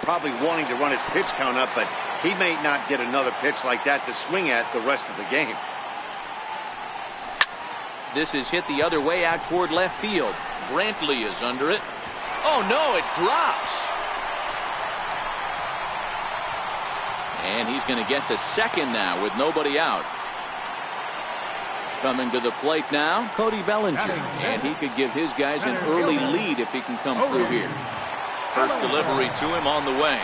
probably wanting to run his pitch count up, but he may not get another pitch like that to swing at the rest of the game. This is hit the other way out toward left field. Brantley is under it. Oh no, it drops. And he's going to get to second now with nobody out. Coming to the plate now, Cody Bellinger. And he could give his guys an early lead if he can come through here. First delivery to him on the way.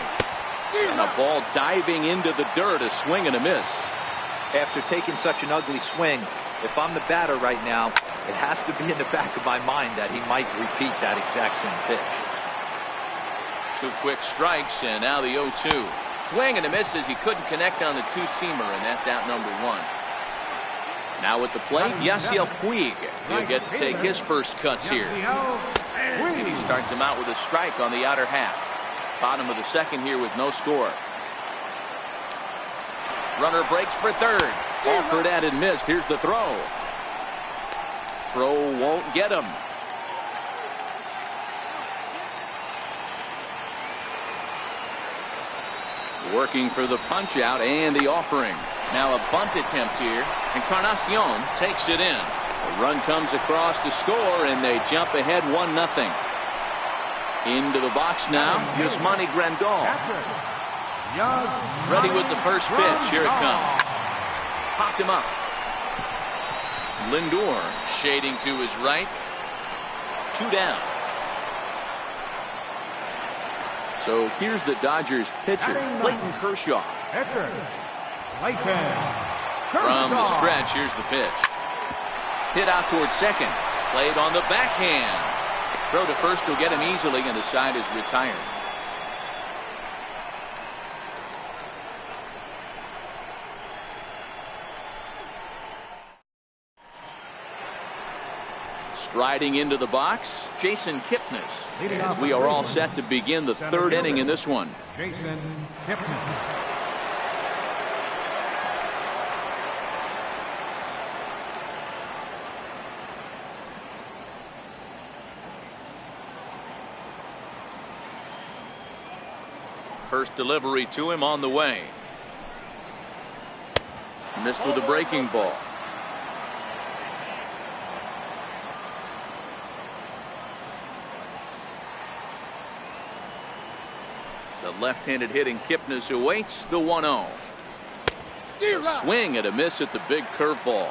And a ball diving into the dirt, a swing and a miss. After taking such an ugly swing, if I'm the batter right now, it has to be in the back of my mind that he might repeat that exact same pitch. 2 quick strikes, and now the 0-2. Swing and a miss as he couldn't connect on the two-seamer, and that's out number 1. Now at the plate, Yasiel Puig. He'll get to take his first cuts here. And he starts him out with a strike on the outer half. Bottom of the second here with no score. Runner breaks for third. Offered at and missed. Here's the throw. Throw won't get him. Working for the punch out and the offering. Now a bunt attempt here. Encarnacion takes it in. A run comes across to score, and they jump ahead 1-0. Into the box now, Yasmani Grandal. Ready with the first pitch. Here it comes. Popped him up. Lindor shading to his right. 2 down. So here's the Dodgers pitcher, Clayton Kershaw. From the stretch, here's the pitch. Hit out towards second. Played on the backhand. Throw to first will get him easily, and the side is retired. Striding into the box, Jason Kipnis, as we are all set to begin the 3rd inning in this one. Jason Kipnis. First delivery to him on the way. Missed with a breaking ball. The left-handed hitting Kipnis awaits the 1-0. Swing and a miss at the big curveball.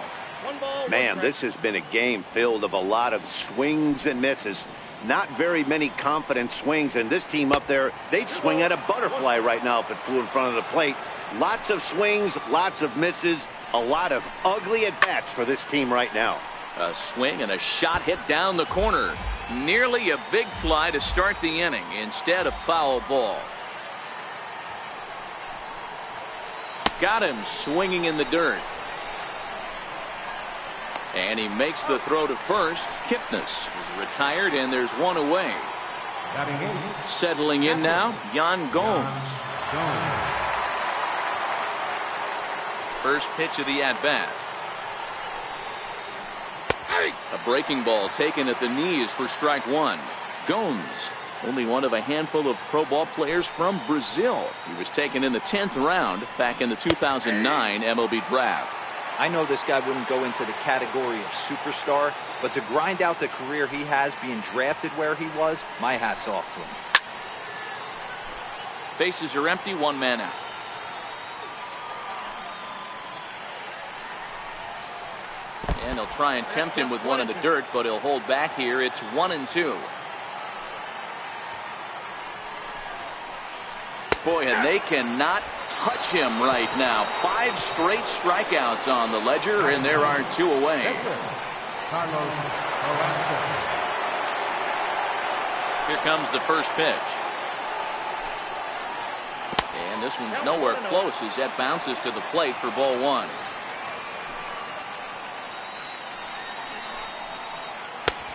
Man, this has been a game filled of a lot of swings and misses. Not very many confident swings, and this team up there, they'd swing at a butterfly right now if it flew in front of the plate. Lots of swings, lots of misses, a lot of ugly at-bats for this team right now. A swing and a shot hit down the corner. Nearly a big fly to start the inning. Instead, a foul ball. Got him swinging in the dirt. And he makes the throw to first. Kipnis is retired, and there's one away. Settling in now, Yan Gomes. First pitch of the at-bat. A breaking ball taken at the knees for strike 1. Gomes, only one of a handful of pro ball players from Brazil. He was taken in the 10th round back in the 2009 MLB draft. I know this guy wouldn't go into the category of superstar, but to grind out the career he has being drafted where he was, my hat's off to him. Bases are empty, 1 man out. And they'll try and tempt him with one in the dirt, but he'll hold back here. It's 1-2. Boy, and they cannot touch him right now. 5 straight strikeouts on the ledger, and there are 2 away. Here comes the first pitch. And this one's nowhere close as that bounces to the plate for ball 1.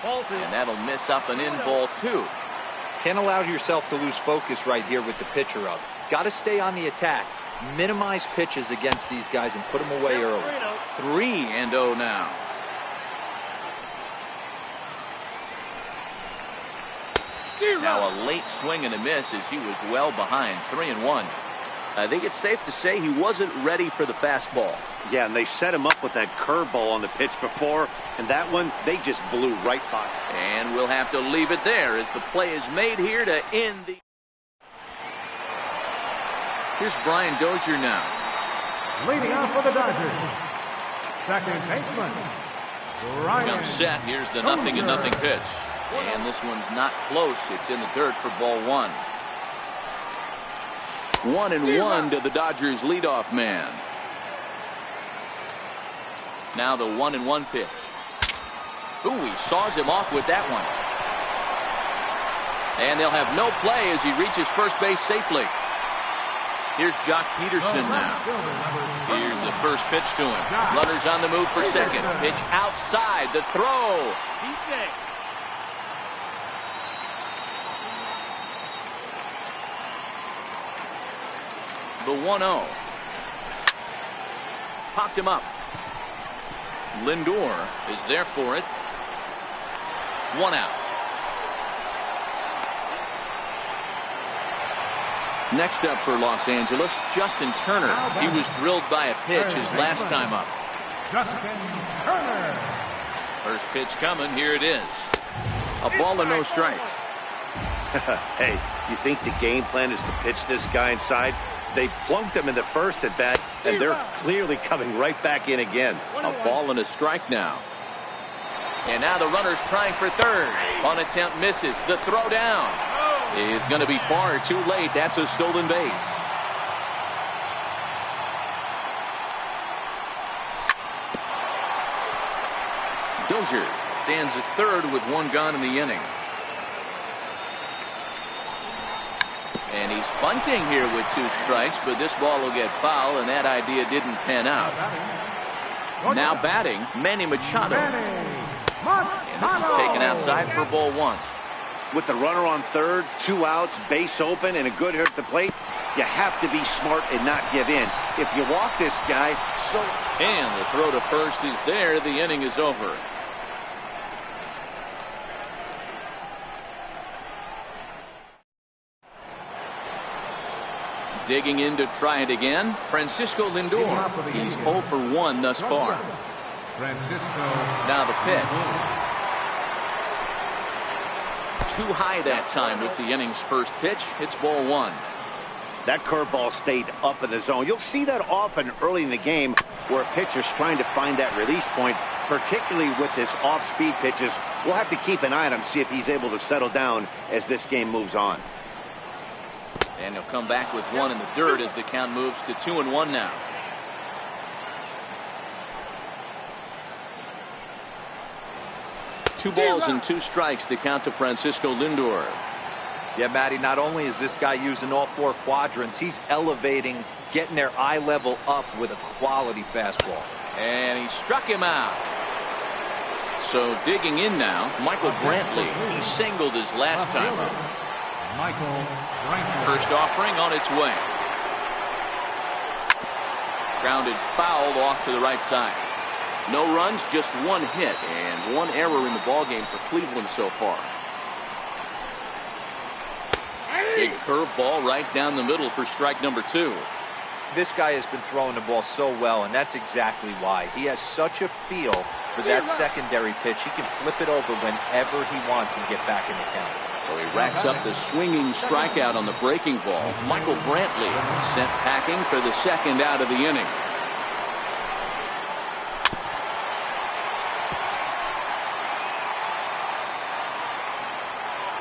And that'll miss up and in ball 2. Can't allow yourself to lose focus right here with the pitcher up. Got to stay on the attack. Minimize pitches against these guys and put them away early. 3-0 now. Now a late swing and a miss as he was well behind. 3-1. I think it's safe to say he wasn't ready for the fastball. Yeah, and they set him up with that curveball on the pitch before, and that one, they just blew right by. And we'll have to leave it there as the play is made here to end the... Here's Brian Dozier now. Leading off for the Dodgers, second baseman, Brian. Comes set. Here's the 0-0 pitch. And this one's not close. It's in the dirt for ball one. 1-1 to the Dodgers leadoff man. Now the 1-1 pitch. Ooh, he saws him off with that one. And they'll have no play as he reaches first base safely. Here's Jock Peterson now. Here's the first pitch to him. Runners on the move for second. Pitch outside. The throw. He's safe. The 1-0. Popped him up. Lindor is there for it. 1 out. Next up for Los Angeles, Justin Turner. He was drilled by a pitch his last time up. Justin Turner. First pitch coming. Here it is. A ball and no strikes. Hey, you think the game plan is to pitch this guy inside? They plunked him in the first at bat, and they're clearly coming right back in again. A ball and a strike now. And now the runner's trying for third. On attempt misses. The throw down is going to be far too late. That's a stolen base. Dozier stands at third with 1 gone in the inning. And he's bunting here with 2 strikes, but this ball will get foul, and that idea didn't pan out. Now batting, Manny Machado. And this is taken outside for ball 1. With the runner on third, 2 outs, base open, and a good hit at the plate, you have to be smart and not give in. If you walk this guy, so... And the throw to first is there. The inning is over. Digging in to try it again, Francisco Lindor. He's 0 for 1 thus far. Now the pitch. Too high that time with the inning's first pitch. It's ball 1. That curveball stayed up in the zone. You'll see that often early in the game where a pitcher's trying to find that release point, particularly with this off-speed pitches. We'll have to keep an eye on him, see if he's able to settle down as this game moves on. And he'll come back with 1 in the dirt as the count moves to 2-1 now. Two balls and 2 strikes to count to Francisco Lindor. Yeah, Matty, not only is this guy using all 4 quadrants, he's elevating, getting their eye level up with a quality fastball. And he struck him out. So digging in now, Michael Brantley. He singled his last time up. First offering on its way. Grounded foul off to the right side. No runs, just 1 hit and 1 error in the ballgame for Cleveland so far. Big curveball right down the middle for strike number 2. This guy has been throwing the ball so well, and that's exactly why. He has such a feel for that secondary pitch. He can flip it over whenever he wants and get back in the count. So he racks up the swinging strikeout on the breaking ball. Michael Brantley sent packing for the 2nd out of the inning.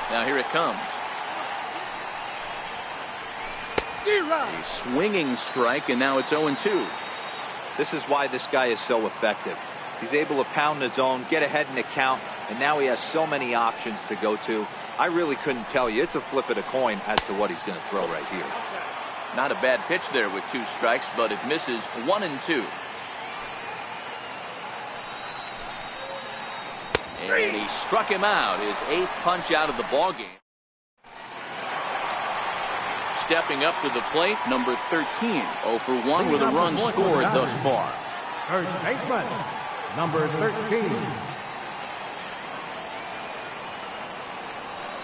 Now here it comes. A swinging strike, and now it's 0-2. This is why this guy is so effective. He's able to pound the zone, get ahead in the count, and now he has so many options to go to. I really couldn't tell you. It's a flip of the coin as to what he's going to throw right here. Not a bad pitch there with 2 strikes, but it misses 1-2. And he struck him out, his 8th punch out of the ballgame. Stepping up to the plate, number 13, 0 for 1 with a run scored thus far. First baseman, number 13.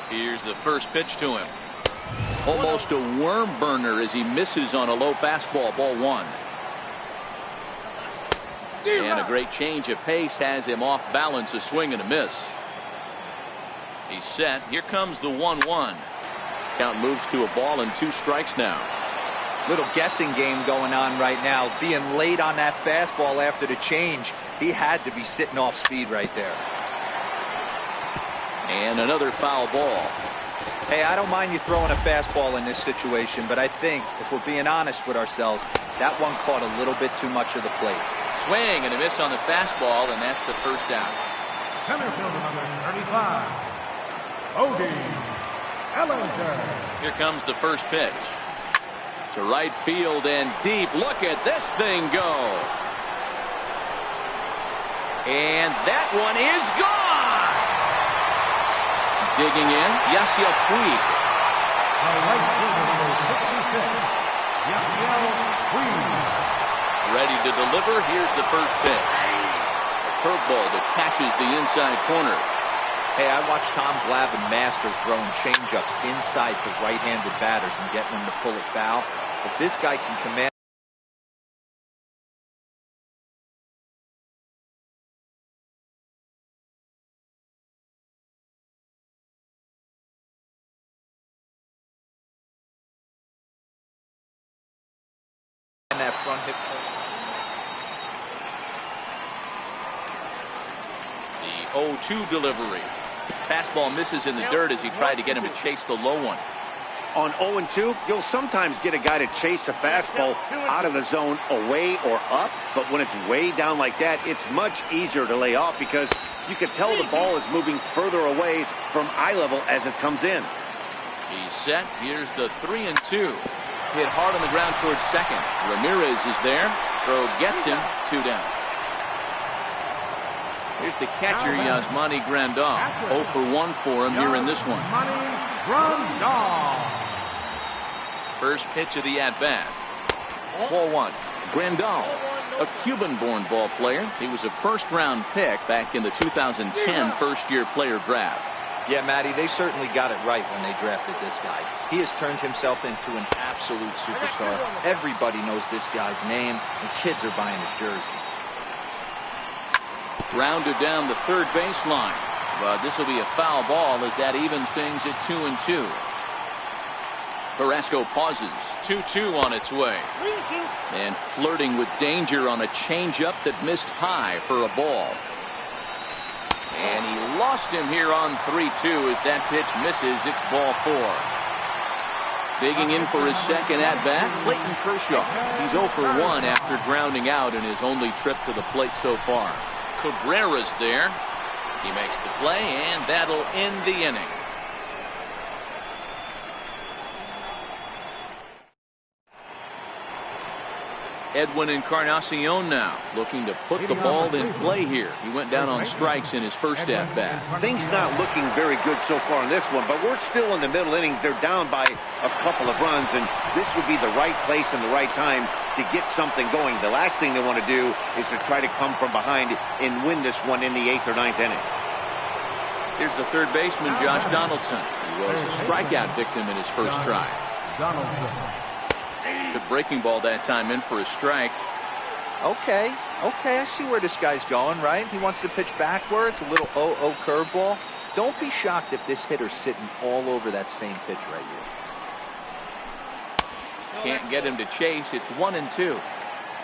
Here's the first pitch to him. Almost a worm burner as he misses on a low fastball. Ball 1. And a great change of pace has him off balance. A swing and a miss. He's set. Here comes the 1-1. Count moves to a ball and 2 strikes now. Little guessing game going on right now. Being late on that fastball after the change. He had to be sitting off speed right there. And another foul ball. Hey, I don't mind you throwing a fastball in this situation, but I think if we're being honest with ourselves, that one caught a little bit too much of the plate. Swing and a miss on the fastball, and that's the first out. Center fielder number 35, Odie Ellinger. Here comes the first pitch. To right field and deep. Look at this thing go. And that one is gone. Digging in, Yasiel Puig. The right fielder number 66, Yasiel Puig. Ready to deliver. Here's the first pitch. A curveball that catches the inside corner. Hey, I watched Tom Glavine master throwing changeups inside to right-handed batters and getting them to pull it foul. If this guy can command that front hip. The 0-2 delivery. Fastball misses in the dirt as he tried to get him to chase the low one. On 0-2, you'll sometimes get a guy to chase a fastball out of the zone away or up, but when it's way down like that, it's much easier to lay off because you can tell the ball is moving further away from eye level as it comes in. He's set. Here's the 3-2. Hit hard on the ground towards second. Ramirez is there. Throw gets him. 2 down. Here's the catcher, Yasmani Grandal. 0 for 1 for him here in this one. First pitch of the at-bat. Ball 1. Grandal, a Cuban-born ball player. He was a first-round pick back in the 2010 first-year player draft. Yeah, Matty, they certainly got it right when they drafted this guy. He has turned himself into an absolute superstar. Everybody knows this guy's name, and kids are buying his jerseys. Grounded down the third baseline. But this will be a foul ball as that evens things at 2-2. Carrasco pauses. 2-2 on its way. And flirting with danger on a changeup that missed high for a ball. And he lost him here on 3-2 as that pitch misses. It's ball 4. Digging in for his second at-bat, Clayton Kershaw. He's 0 for 1 after grounding out in his only trip to the plate so far. Cabrera's there. He makes the play, and that'll end the inning. Edwin Encarnacion now looking to put the ball in play here. He went down on strikes in his first at-bat. Things not looking very good so far in this one, but we're still in the middle innings. They're down by a couple of runs, and this would be the right place and the right time to get something going. The last thing they want to do is to try to come from behind and win this one in the 8th or 9th inning. Here's the third baseman, Josh Donaldson. He was a strikeout victim in his first try. The breaking ball that time in for a strike. Okay, I see where this guy's going, right? He wants to pitch backwards, a little 0-0 curveball. Don't be shocked if this hitter's sitting all over that same pitch right here. Can't get him to chase. It's 1-2.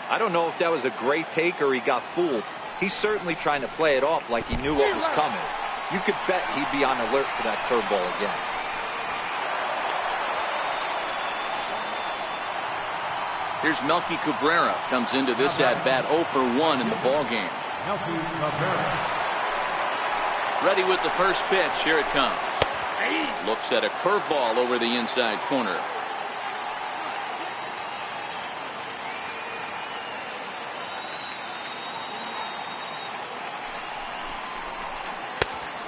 I don't know if that was a great take or he got fooled. He's certainly trying to play it off like he knew what was coming. You could bet he'd be on alert for that curveball again. Here's Melky Cabrera. Comes into this at-bat 0 for 1 in the ballgame. Ready with the first pitch. Here it comes. Looks at a curveball over the inside corner.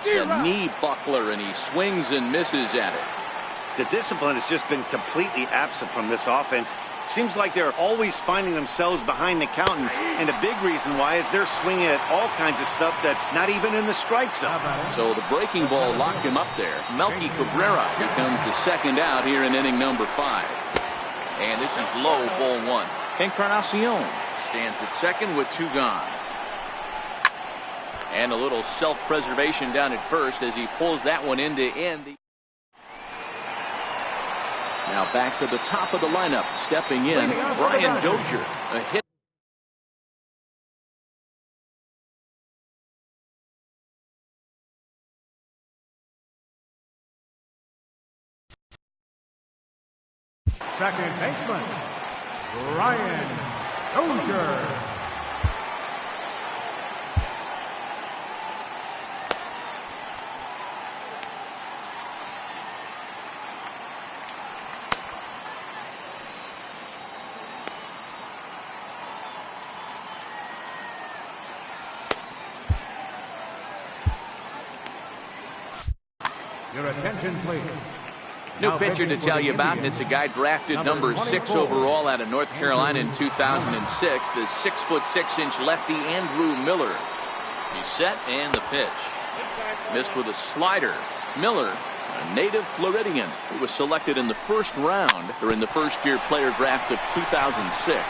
The knee buckler, and he swings and misses at it. The discipline has just been completely absent from this offense. Seems like they're always finding themselves behind the count, and a big reason why is they're swinging at all kinds of stuff that's not even in the strike zone. So the breaking ball locked him up there. Melky Cabrera becomes the second out here in inning number 5. And this is low, ball 1. Encarnacion stands at second with 2 gone. And a little self-preservation down at first as he pulls that one in to end. Now back to the top of the lineup, stepping in, Brian Dozier. A hit. Second baseman, Brian Dozier. Your attention, please. New pitcher to tell you about, and it's a guy drafted number 6 overall out of North Carolina in 2006, the 6'6" lefty Andrew Miller. He's set, and the pitch. Missed with a slider. Miller, a native Floridian, who was selected in the first round during the first-year player draft of 2006.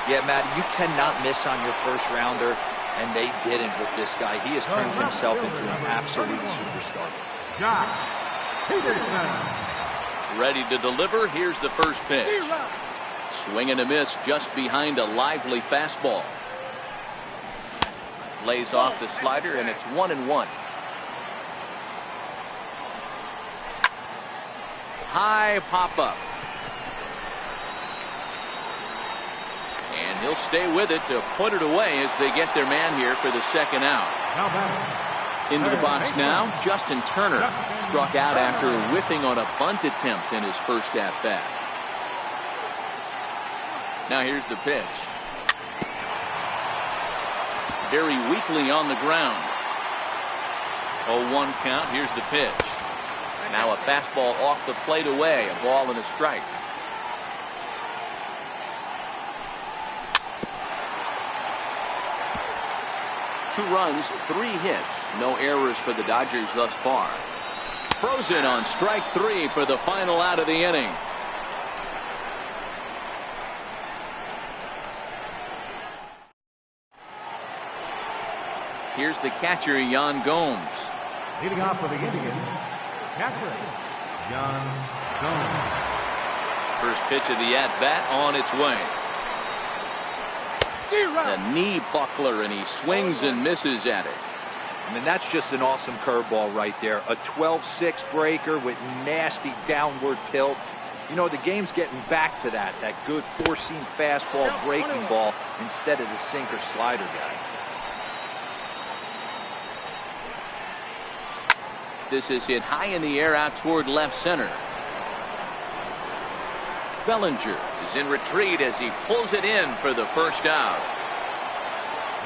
Yeah, Matt, you cannot miss on your first rounder, and they didn't with this guy. He has turned himself into an absolute superstar. Josh Peterson. Ready to deliver. Here's the first pitch. Swing and a miss just behind a lively fastball. Lays off the slider, and it's 1-1. High pop up. And he'll stay with it to put it away as they get their man here for the second out. Into the box now, Justin Turner struck out after whiffing on a bunt attempt in his first at-bat. Now here's the pitch. Very weakly on the ground. 0-1 count. Here's the pitch. Now a fastball off the plate away. A ball and a strike. Two runs, 3 hits. No errors for the Dodgers thus far. Frozen on strike 3 for the final out of the inning. Here's the catcher, Yan Gomes. Leading off for the Indians, catcher, Yan Gomes. First pitch of the at-bat on its way. A knee buckler, and he swings and misses at it. I mean, that's just an awesome curveball right there. A 12-6 breaker with nasty downward tilt. You know, the game's getting back to that good four-seam fastball breaking ball instead of the sinker slider guy. This is hit high in the air out toward left center. Bellinger is in retreat as he pulls it in for the first out.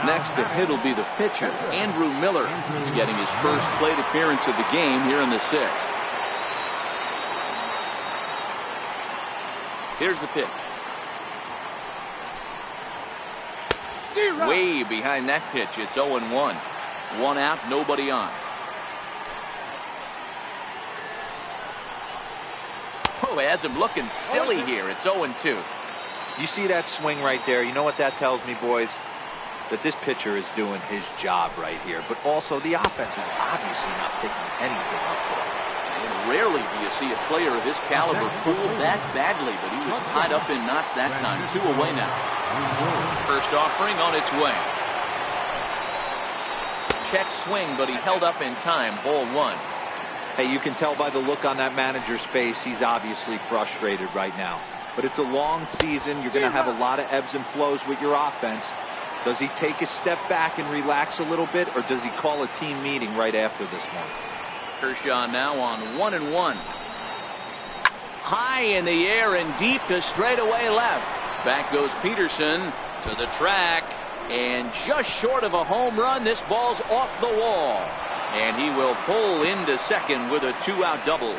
Next to hit will be the pitcher, Andrew Miller. He's getting his first plate appearance of the game here in the 6th. Here's the pitch. Way behind that pitch. It's 0-1. 1 out, nobody on. Oh, has him looking silly here. It's 0-2. You see that swing right there? You know what that tells me, boys? That this pitcher is doing his job right here. But also, the offense is obviously not picking anything up today. And rarely do you see a player of his caliber fooled that badly, but he was tied up in knots that time. 2 away now. First offering on its way. Check swing, but he held up in time. Ball 1. Hey, you can tell by the look on that manager's face, he's obviously frustrated right now. But it's a long season. You're going to have a lot of ebbs and flows with your offense. Does he take a step back and relax a little bit, or does he call a team meeting right after this one? Kershaw now on 1-1. High in the air and deep to straightaway left. Back goes Peterson to the track, and just short of a home run, this ball's off the wall. And he will pull into second with a 2-out double.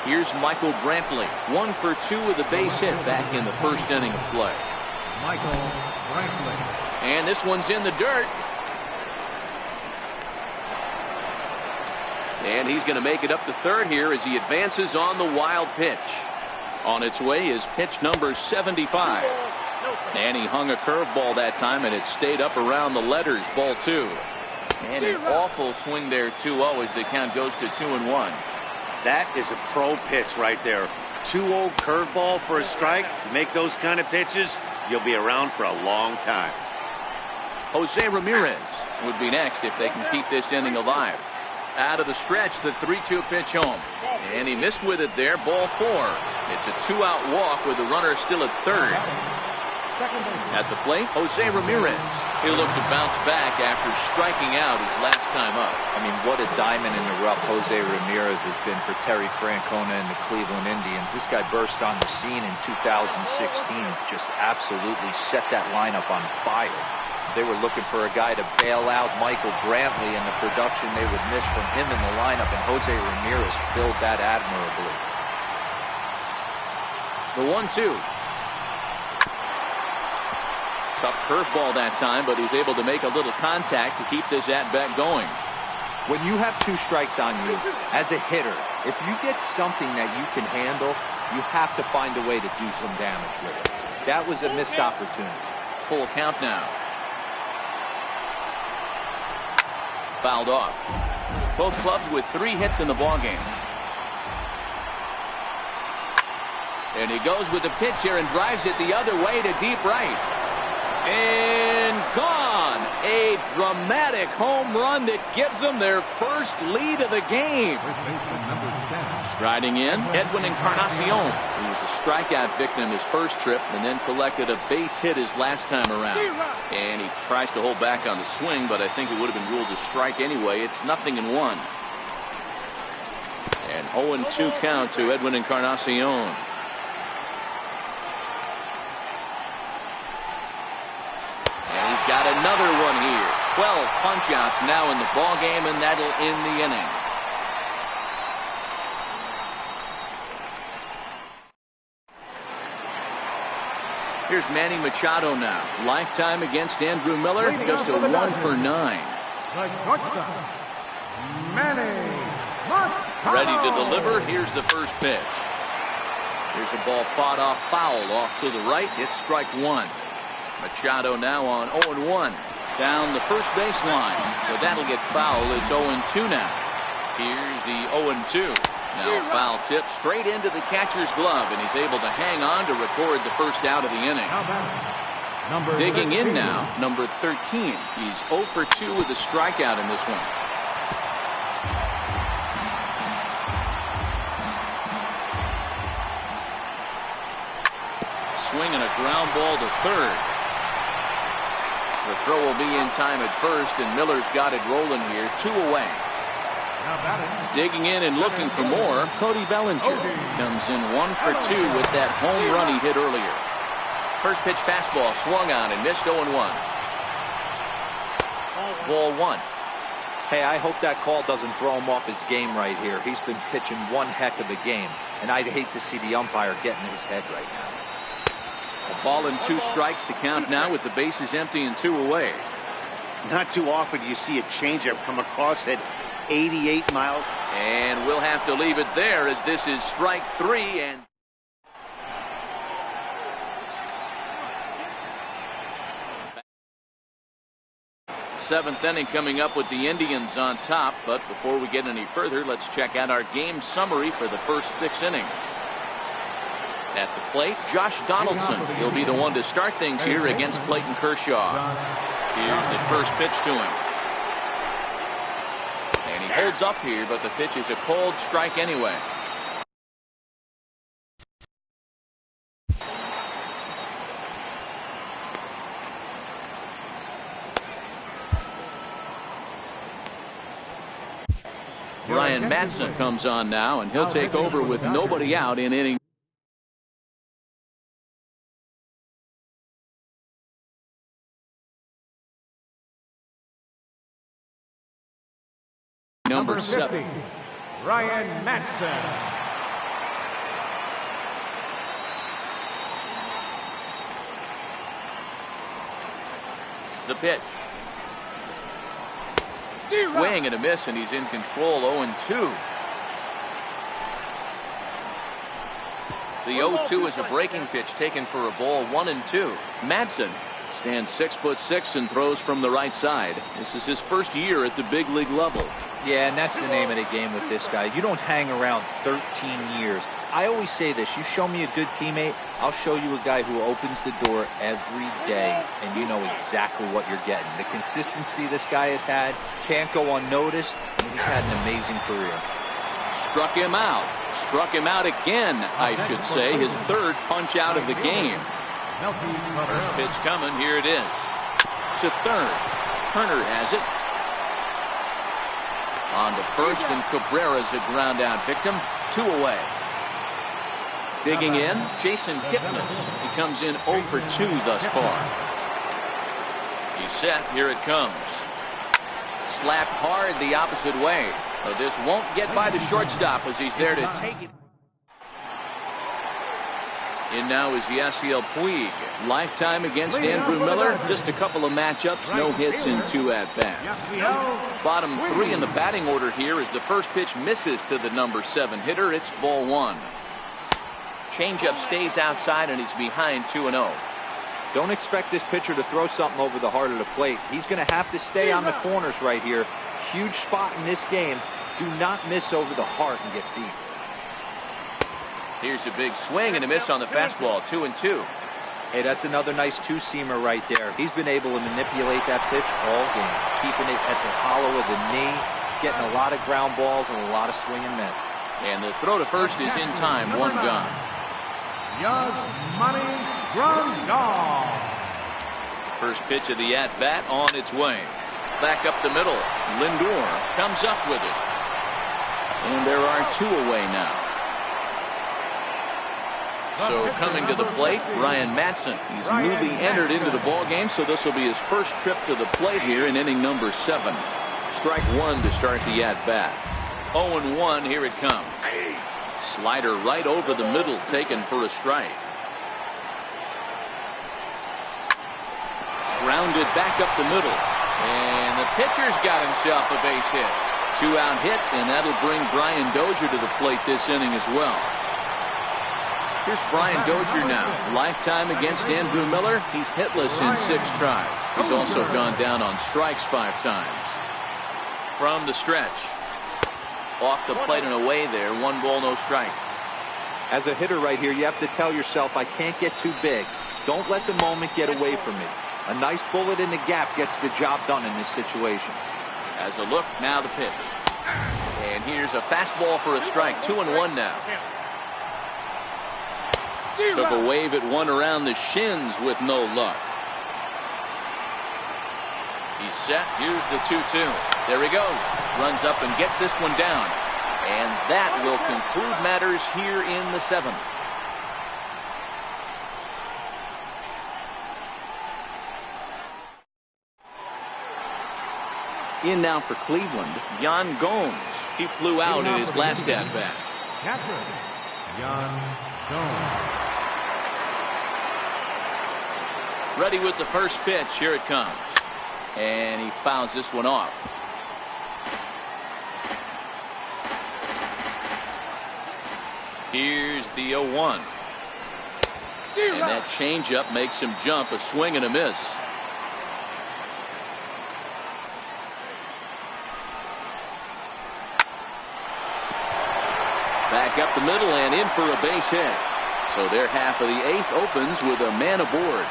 Here's Michael Brantley, 1 for 2 with a base hit back in the first inning of play. Michael Brantley. And this one's in the dirt. And he's going to make it up to third here as he advances on the wild pitch. On its way is pitch number 75. And he hung a curveball that time, and it stayed up around the letters, ball 2. And an awful swing there, 2-0, as the count goes to 2-1. That is a pro pitch right there. 2-0 curveball for a strike. You make those kind of pitches, you'll be around for a long time. Jose Ramirez would be next if they can keep this inning alive. Out of the stretch, the 3-2 pitch home. And he missed with it there, ball 4. It's a 2-out walk with the runner still at third. At the plate, Jose Ramirez. He'll look to bounce back after striking out his last time up. I mean, what a diamond in the rough Jose Ramirez has been for Terry Francona and the Cleveland Indians. This guy burst on the scene in 2016, just absolutely set that lineup on fire. They were looking for a guy to bail out Michael Brantley, and the production they would miss from him in the lineup, and Jose Ramirez filled that admirably. The 1-2. Tough curveball that time, but he's able to make a little contact to keep this at-bat going. When you have 2 strikes on you, as a hitter, if you get something that you can handle, you have to find a way to do some damage with it. That was a missed opportunity. Full count now. Fouled off. Both clubs with 3 hits in the ballgame. And he goes with the pitch here and drives it the other way to deep right. And gone. A dramatic home run that gives them their first lead of the game. Striding in, Edwin Encarnacion, who was a strikeout victim his first trip and then collected a base hit his last time around. And he tries to hold back on the swing, but I think it would have been ruled a strike anyway. It's 0-1. And 0-2 count to Edwin Encarnacion. And he's got another one here. 12 punch-outs now in the ballgame, and that'll end the inning. Here's Manny Machado now. Lifetime against Andrew Miller, just a 1 for 9. Ready to deliver. Here's the first pitch. Here's a ball fought off foul off to the right. It's strike 1. Machado now on 0-1. Down the first baseline. So that'll get foul. It's 0-2 now. Here's the 0-2. Now foul tip straight into the catcher's glove, and he's able to hang on to record the first out of the inning. Digging in now, number 13. He's 0 for 2 with a strikeout in this one. Swing and a ground ball to third. The throw will be in time at first, and Miller's got it rolling here. 2 away. Digging in and looking for more, Cody Bellinger comes in 1 for 2 with that home run he hit earlier. First pitch fastball swung on and missed 0-1. Ball 1. Hey, I hope that call doesn't throw him off his game right here. He's been pitching one heck of a game, and I'd hate to see the umpire get in his head right now. A ball and 2 strikes to count now with the bases empty and 2 away. Not too often do you see a changeup come across at 88 miles. And we'll have to leave it there as this is strike 3. And seventh inning coming up with the Indians on top. But before we get any further, let's check out our game summary for the first 6 innings. At the plate, Josh Donaldson. He'll be the one to start things here against Clayton Kershaw. Here's the first pitch to him. And he holds up here, but the pitch is a cold strike anyway. Brian Matson comes on now, and he'll take over with nobody out in inning number 7. Ryan Matson. The pitch. Swing and a miss, and he's in control. 0-2. The 0-2 is a breaking pitch taken for a ball. 1-2. Madsen stands 6'6" and throws from the right side. This is his first year at the big league level. Yeah, and that's the name of the game with this guy. You don't hang around 13 years. I always say this, you show me a good teammate, I'll show you a guy who opens the door every day, and you know exactly what you're getting. The consistency this guy has had can't go unnoticed, and he's had an amazing career. Struck him out. Struck him out again, I should say. His third punch out of the game. First pitch coming. Here it is. To third. Turner has it. On to first, and Cabrera's a ground out victim. 2 away. Digging in, Jason Kipnis. He comes in 0 for 2 thus far. He's set. Here it comes. Slapped hard the opposite way. So this won't get by the shortstop as he's there to take it. In now is Yasiel Puig. Lifetime against Andrew Miller. Just a couple of matchups, no hits in 2 at-bats. Bottom 3 in the batting order here as the first pitch misses to the number 7 hitter. It's ball 1. Changeup stays outside, and he's behind 2-0. Don't expect this pitcher to throw something over the heart of the plate. He's going to have to stay on the corners right here. Huge spot in this game. Do not miss over the heart and get beat. Here's a big swing and a miss on the fastball. 2-2. Hey, that's another nice two-seamer right there. He's been able to manipulate that pitch all game, keeping it at the hollow of the knee, getting a lot of ground balls and a lot of swing and miss. And the throw to first is in time. 1 gone. First pitch of the at-bat on its way. Back up the middle. Lindor comes up with it. And there are 2 away now. So coming to the plate, Ryan Madsen. He's newly entered into the ball game, so this will be his first trip to the plate here in inning number 7. Strike 1 to start the at-bat. 0-1, here it comes. Slider right over the middle, taken for a strike. Grounded back up the middle. And the pitcher's got himself a base hit. 2-out hit, and that'll bring Brian Dozier to the plate this inning as well. Here's Brian Dozier now. Lifetime against Andrew Miller. He's hitless in 6 tries. He's also gone down on strikes 5 times. From the stretch. Off the plate and away there. 1 ball, no strikes. As a hitter right here, you have to tell yourself, I can't get too big. Don't let the moment get away from me. A nice bullet in the gap gets the job done in this situation. As a look, now the pitch. And here's a fastball for a strike. 2-1 now. Took a wave at one around the shins with no luck. He's set. Here's the 2-2. There he goes. Runs up and gets this one down. And that will conclude matters here in the 7th. In now for Cleveland, Yan Gomes. He flew out in his last at-bat. Catcher, Yan Gomes. Ready with the first pitch. Here it comes. And he fouls this one off. Here's the 0-1. And that changeup makes him jump. A swing and a miss. Back up the middle and in for a base hit. So their half of the 8th opens with a man aboard.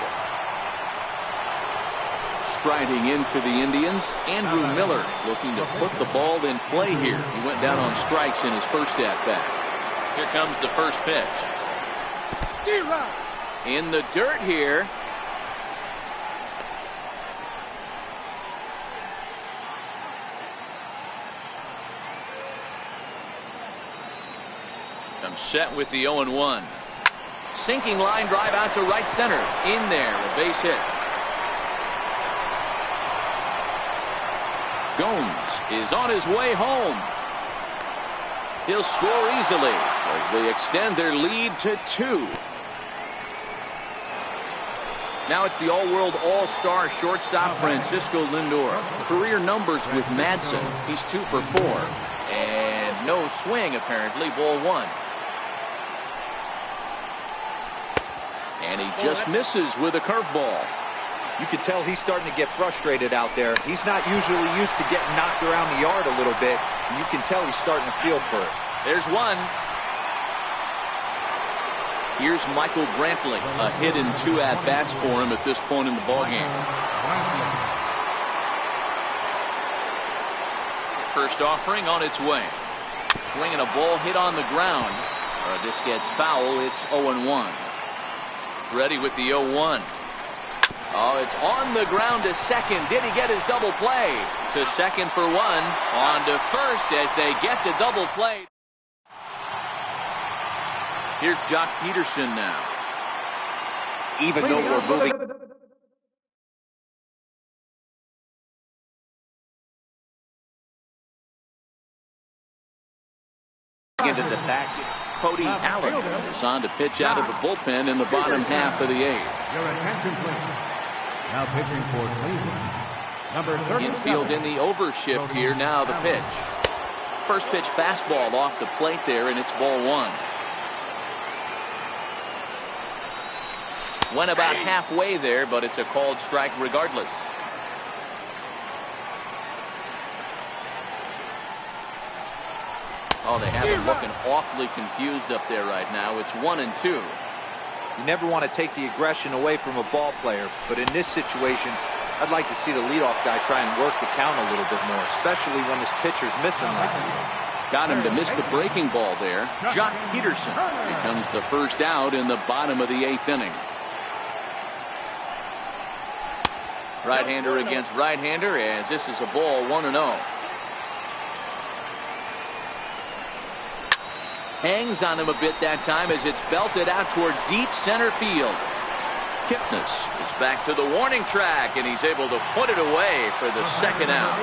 Striding in for the Indians, Andrew Miller looking to put the ball in play here. He went down on strikes in his first at-bat. Here comes the first pitch. In the dirt here. I'm set with the 0-1. Sinking line drive out to right center. In there, a base hit. Gomes is on his way home. He'll score easily as they extend their lead to 2. Now it's the all-world all-star shortstop Francisco Lindor. Career numbers with Madsen. He's 2 for 4. And no swing, apparently. Ball 1. And he just misses with a curveball. You can tell he's starting to get frustrated out there. He's not usually used to getting knocked around the yard a little bit. And you can tell he's starting to feel for it. There's one. Here's Michael Brantley. A hit in 2 at-bats for him at this point in the ballgame. First offering on its way. Swinging a ball hit on the ground. This gets foul. It's 0-1. Ready with the 0-1. Oh, it's on the ground to second. Did he get his double play? To second for 1. On to first as they get the double play. Here's Jock Peterson now. Even though we're moving into the back. Cody Allen is on to pitch out of the bullpen in the bottom half of the 8th. Your attention, please. Now pitching for Cleveland, number 30. Infield in the overshift here. Now the pitch. First pitch fastball off the plate there, and it's ball 1. Went about halfway there, but it's a called strike regardless. Oh, they have him looking awfully confused up there right now. It's 1-2. You never want to take the aggression away from a ball player, but in this situation, I'd like to see the leadoff guy try and work the count a little bit more, especially when his pitcher's missing like he is. Got him to miss the breaking ball there. Jock Peterson becomes the first out in the bottom of the 8th inning. Right-hander against right-hander as this is a ball 1-0. Hangs on him a bit that time as it's belted out toward deep center field. Kipnis is back to the warning track, and he's able to put it away for the second out.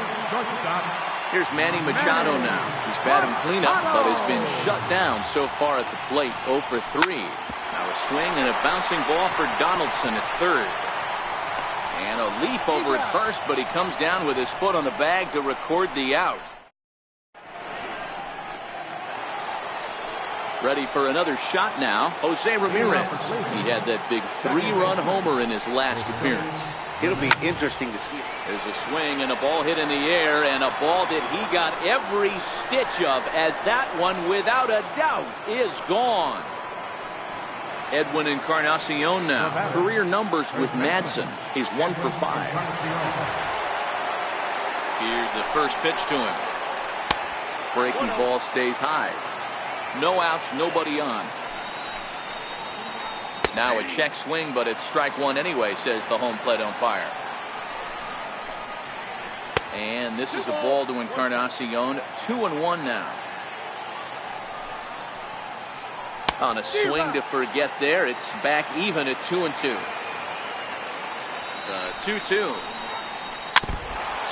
Here's Manny Machado now. He's batting cleanup, but has been shut down so far at the plate. 0 for 3. Now a swing and a bouncing ball for Donaldson at third. And a leap over at first, but he comes down with his foot on the bag to record the out. Ready for another shot now, Jose Ramirez. He had that big 3-run homer in his last appearance. It'll be interesting to see. There's a swing and a ball hit in the air, and a ball that he got every stitch of, as that one, without a doubt, is gone. Edwin Encarnacion now. Career numbers with Madsen. He's 1 for 5. Here's the first pitch to him. Breaking ball stays high. No outs, nobody on. Now a check swing, but it's strike 1 anyway, says the home plate umpire. And this is a ball to Encarnacion. 2-1 now. On a swing to forget there, it's back even at 2-2. The 2-2.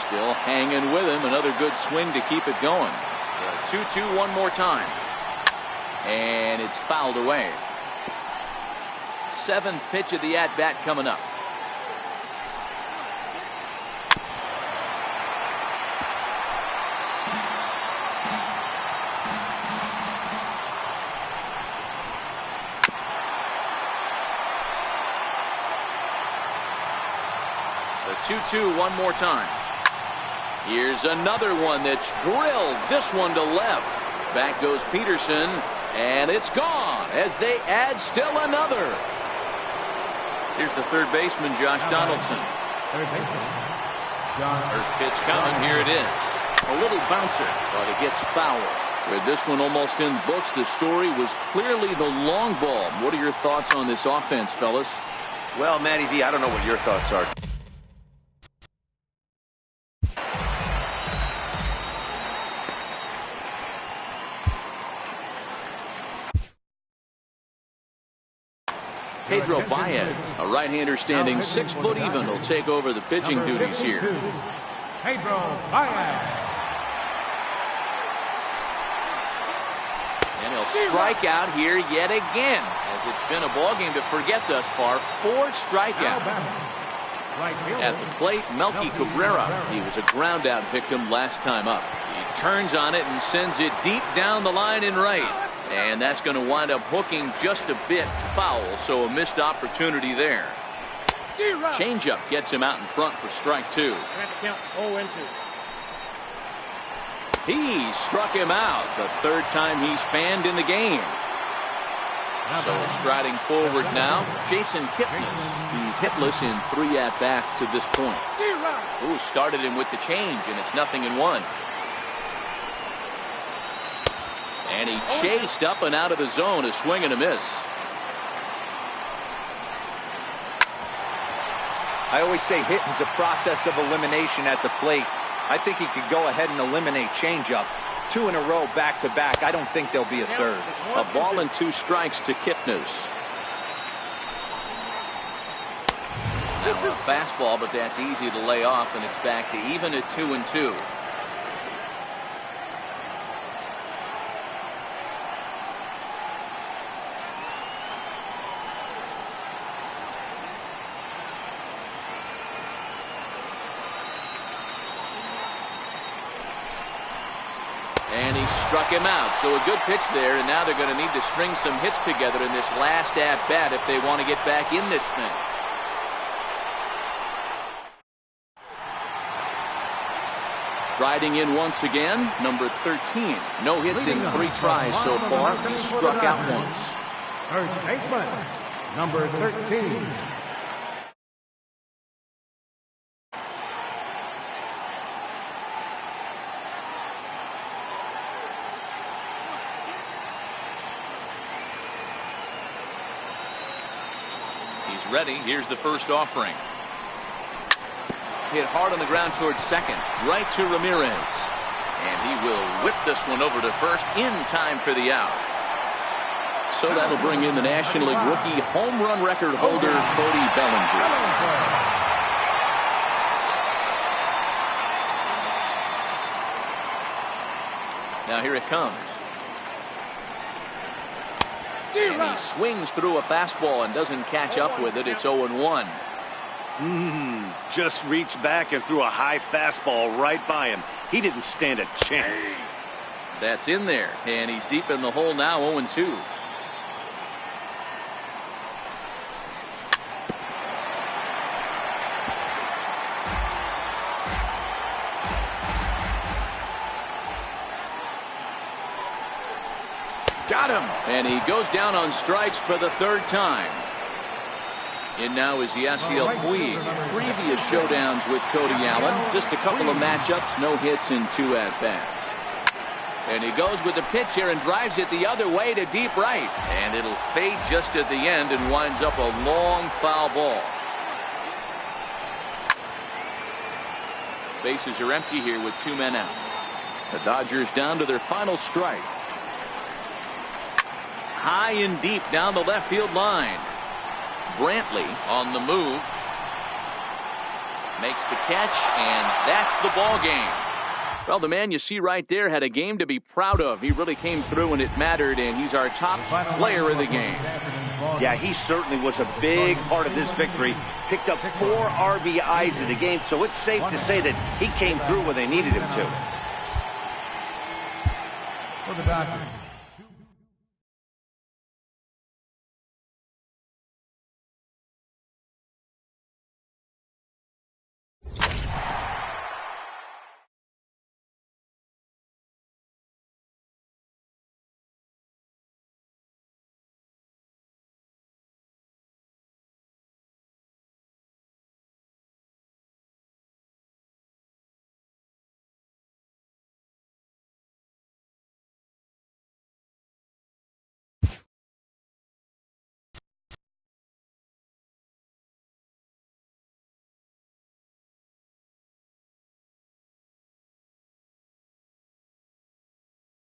Still hanging with him. Another good swing to keep it going. The 2-2 one more time. And it's fouled away. 7th pitch of the at-bat coming up. The 2-2 one more time. Here's another one that's drilled. This one to left. Back goes Peterson. And it's gone as they add still another. Here's the third baseman, Josh Donaldson. First pitch coming. Here it is. A little bouncer, but it gets foul. With this one almost in books, the story was clearly the long ball. What are your thoughts on this offense, fellas? Well, Matty V, I don't know what your thoughts are. Pedro Baez, a right-hander standing 6 foot even, will take over the pitching duties here. Pedro Baez. And he'll strike out here yet again as It's been a ballgame to forget thus far. 4 strikeouts. At the plate, Melky Cabrera. He was a ground-out victim last time up. He turns on it and sends it deep down the line in right. And that's going to wind up hooking just a bit foul, so a missed opportunity there. Changeup gets him out in front for strike 2. He struck him out the 3rd time he's fanned in the game. So striding forward now, Jason Kipnis. He's hitless in 3 at-bats to this point. Ooh, started him with the change, and it's 0-1. And he chased up and out of the zone, a swing and a miss. I always say hitting's a process of elimination at the plate. I think he could go ahead and eliminate changeup. 2 in a row back-to-back. I don't think there'll be a third. A ball and 2 strikes to Kipnis. Now a fastball, but that's easy to lay off, and it's back to even at 2-2. And he struck him out. So a good pitch there, and now they're going to need to string some hits together in this last at-bat if they want to get back in this thing. Striding in once again, number 13. No hits in 3 tries so far. He's struck out once. First baseman, number 13. He's ready. Here's the first offering. Hit hard on the ground towards second. Right to Ramirez. And he will whip this one over to first in time for the out. So that'll bring in the National League rookie home run record holder, Cody Bellinger. Now here it comes. And he swings through a fastball and doesn't catch up with it. It's 0-1. Just reached back and threw a high fastball right by him. He didn't stand a chance. That's in there, and he's deep in the hole now, 0-2. Got him, and he goes down on strikes for the 3rd time. In now is Yasiel Puig. Previous showdowns with Cody Allen. Just a couple of matchups, no hits in 2 at-bats. And he goes with the pitch here and drives it the other way to deep right. And it'll fade just at the end and winds up a long foul ball. Bases are empty here with 2 men out. The Dodgers down to their final strike. High and deep down the left field line. Brantley on the move. Makes the catch, and that's the ball game. Well, the man you see right there had a game to be proud of. He really came through when it mattered, and he's our top player of the game. Yeah, he certainly was a big part of this victory. Picked up 4 RBIs in the game, so it's safe to say that he came through when they needed him to. For the Dodgers,